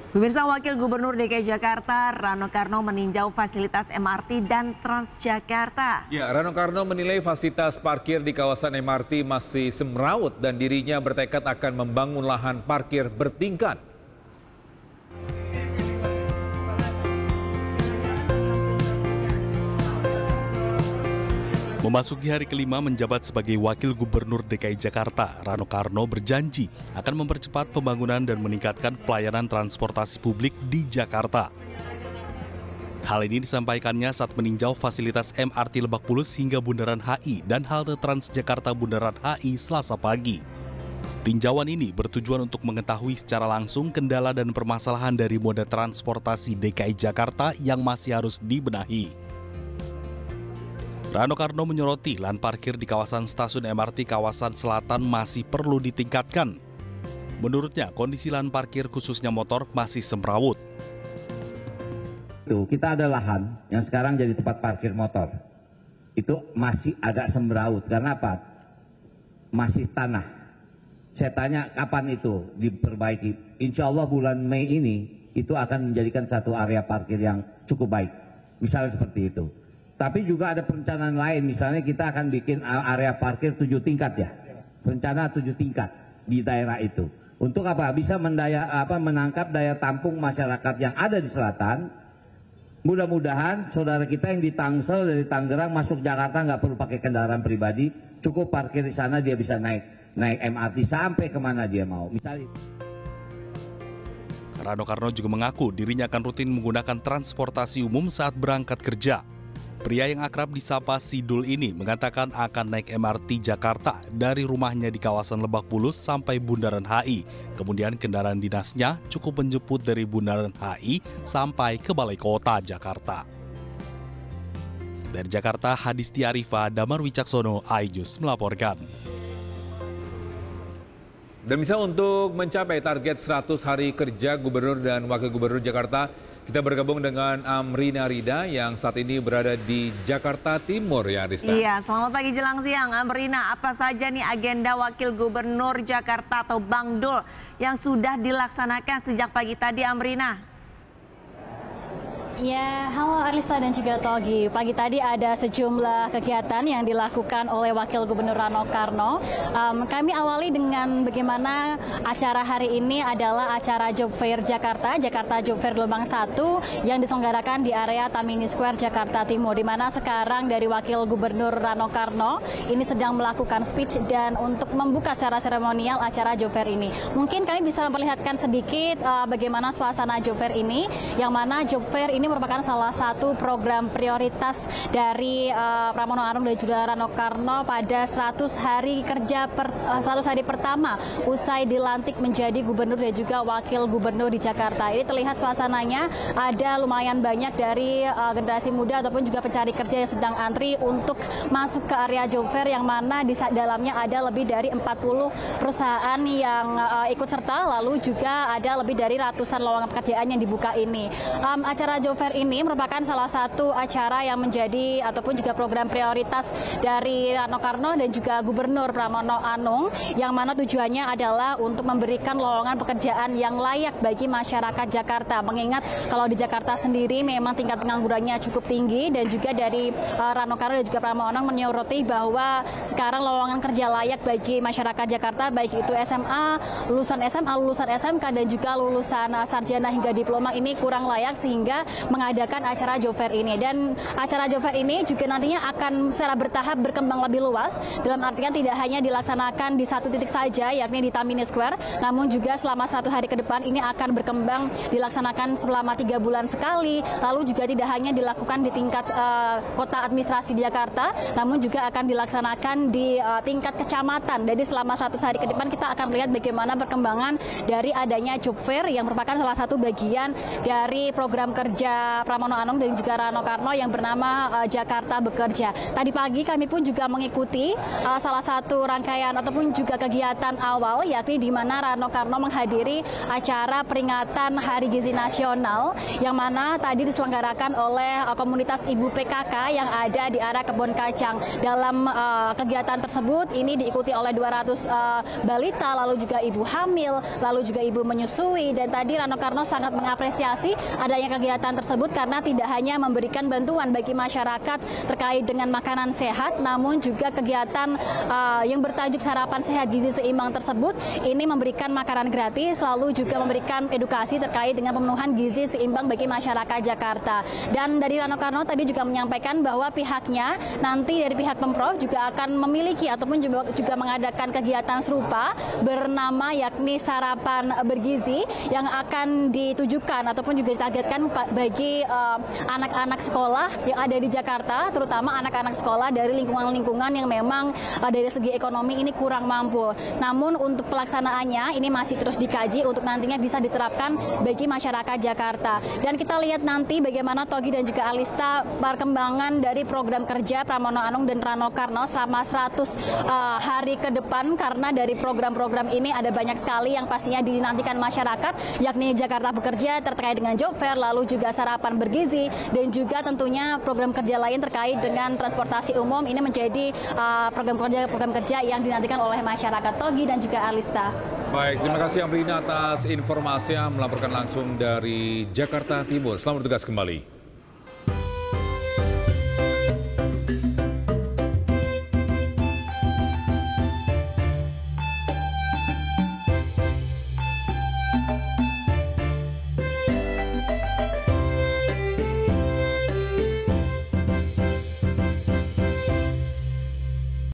Pemirsa, Wakil Gubernur DKI Jakarta Rano Karno meninjau fasilitas MRT dan Transjakarta. Ya, Rano Karno menilai fasilitas parkir di kawasan MRT masih semrawut dan dirinya bertekad akan membangun lahan parkir bertingkat. Memasuki hari kelima menjabat sebagai Wakil Gubernur DKI Jakarta, Rano Karno berjanji akan mempercepat pembangunan dan meningkatkan pelayanan transportasi publik di Jakarta. Hal ini disampaikannya saat meninjau fasilitas MRT Lebak Bulus hingga Bundaran HI dan halte Transjakarta Bundaran HI Selasa pagi. Tinjauan ini bertujuan untuk mengetahui secara langsung kendala dan permasalahan dari moda transportasi DKI Jakarta yang masih harus dibenahi. Rano Karno menyoroti lahan parkir di kawasan stasiun MRT kawasan selatan masih perlu ditingkatkan. Menurutnya, kondisi lahan parkir khususnya motor masih semrawut. Kita ada lahan yang sekarang jadi tempat parkir motor. Itu masih agak semrawut. Karena apa? Masih tanah. Saya tanya kapan itu diperbaiki. Insya Allah bulan Mei ini itu akan menjadikan satu area parkir yang cukup baik. Misalnya seperti itu. Tapi juga ada perencanaan lain, misalnya kita akan bikin area parkir 7 tingkat ya. Rencana 7 tingkat di daerah itu. Untuk apa? Bisa menangkap daya tampung masyarakat yang ada di selatan. Mudah-mudahan saudara kita yang di Tangsel dari Tangerang masuk Jakarta nggak perlu pakai kendaraan pribadi. Cukup parkir di sana, dia bisa naik MRT sampai kemana dia mau. Misalnya. Rano Karno juga mengaku dirinya akan rutin menggunakan transportasi umum saat berangkat kerja. Pria yang akrab disapa Sidul ini mengatakan akan naik MRT Jakarta dari rumahnya di kawasan Lebak Bulus sampai Bundaran HI. Kemudian kendaraan dinasnya cukup menjemput dari Bundaran HI sampai ke Balai Kota Jakarta. Dari Jakarta, Hadisti Arifa, Damar Wicaksono, iNews melaporkan. Dan bisa untuk mencapai target 100 hari kerja Gubernur dan Wakil Gubernur Jakarta, kita bergabung dengan Amrina Rida yang saat ini berada di Jakarta Timur ya, Arista. Iya, selamat pagi jelang siang. Amrina, apa saja nih agenda Wakil Gubernur Jakarta atau Bang Dul yang sudah dilaksanakan sejak pagi tadi, Amrina? Ya, halo Arista dan juga Togi. Pagi tadi ada sejumlah kegiatan yang dilakukan oleh Wakil Gubernur Rano Karno. Kami awali dengan bagaimana acara hari ini adalah acara Job Fair Jakarta Job Fair gelombang 1 yang diselenggarakan di area Tamini Square Jakarta Timur, di mana sekarang dari Wakil Gubernur Rano Karno ini sedang melakukan speech dan untuk membuka secara seremonial acara Job Fair ini. Mungkin kami bisa memperlihatkan sedikit bagaimana suasana Job Fair ini, yang mana Job Fair ini merupakan salah satu program prioritas dari Pramono Anung dan juga Rano Karno pada 100 hari kerja 100 hari pertama usai dilantik menjadi gubernur dan juga wakil gubernur di Jakarta. Ini terlihat suasananya ada lumayan banyak dari generasi muda ataupun juga pencari kerja yang sedang antri untuk masuk ke area Job Fair, yang mana di dalamnya ada lebih dari 40 perusahaan yang ikut serta, lalu juga ada lebih dari ratusan lowongan pekerjaan yang dibuka ini. Acara Job Fair ini merupakan salah satu acara yang menjadi ataupun juga program prioritas dari Rano Karno dan juga Gubernur Pramono Anung, yang mana tujuannya adalah untuk memberikan lowongan pekerjaan yang layak bagi masyarakat Jakarta. Mengingat kalau di Jakarta sendiri memang tingkat penganggurannya cukup tinggi, dan juga dari Rano Karno dan juga Pramono Anung menyoroti bahwa sekarang lowongan kerja layak bagi masyarakat Jakarta, baik itu SMA, lulusan SMK dan juga lulusan sarjana hingga diploma ini kurang layak, sehingga mengadakan acara Job Fair ini. Dan acara Job Fair ini juga nantinya akan secara bertahap berkembang lebih luas, dalam artian tidak hanya dilaksanakan di satu titik saja, yakni di Tamini Square, namun juga selama 100 hari ke depan ini akan berkembang dilaksanakan selama 3 bulan sekali, lalu juga tidak hanya dilakukan di tingkat kota administrasi di Jakarta, namun juga akan dilaksanakan di tingkat kecamatan. Jadi selama 100 hari ke depan kita akan melihat bagaimana perkembangan dari adanya Job Fair yang merupakan salah satu bagian dari program kerja Gelora Pramono Anung dan juga Rano Karno yang bernama Jakarta Bekerja. Tadi pagi kami pun juga mengikuti salah satu rangkaian ataupun juga kegiatan awal, yakni di mana Rano Karno menghadiri acara peringatan Hari Gizi Nasional yang mana tadi diselenggarakan oleh komunitas ibu PKK yang ada di area Kebon Kacang. Dalam kegiatan tersebut ini diikuti oleh 200 balita, lalu juga ibu hamil, lalu juga ibu menyusui, dan tadi Rano Karno sangat mengapresiasi adanya kegiatan tersebut karena tidak hanya memberikan bantuan bagi masyarakat terkait dengan makanan sehat, namun juga kegiatan yang bertajuk Sarapan Sehat Gizi Seimbang tersebut ini memberikan makanan gratis, lalu juga memberikan edukasi terkait dengan pemenuhan gizi seimbang bagi masyarakat Jakarta. Dan dari Rano Karno tadi juga menyampaikan bahwa pihaknya nanti dari pihak Pemprov juga akan memiliki ataupun juga mengadakan kegiatan serupa bernama yakni Sarapan Bergizi yang akan ditujukan ataupun juga ditargetkan bagi anak-anak sekolah yang ada di Jakarta, terutama anak-anak sekolah dari lingkungan-lingkungan yang memang dari segi ekonomi ini kurang mampu. Namun untuk pelaksanaannya ini masih terus dikaji untuk nantinya bisa diterapkan bagi masyarakat Jakarta. Dan kita lihat nanti bagaimana Togi dan juga Alista perkembangan dari program kerja Pramono Anung dan Rano Karno selama 100 hari ke depan, karena dari program-program ini ada banyak sekali yang pastinya dinantikan masyarakat, yakni Jakarta Bekerja terkait dengan job fair, lalu juga Sarapan Bergizi, dan juga tentunya program kerja lain terkait dengan transportasi umum. Ini menjadi program kerja yang dinantikan oleh masyarakat. Togi dan juga Alista. Baik, terima kasih Amrina atas informasinya melaporkan langsung dari Jakarta Timur. Selamat bertugas kembali.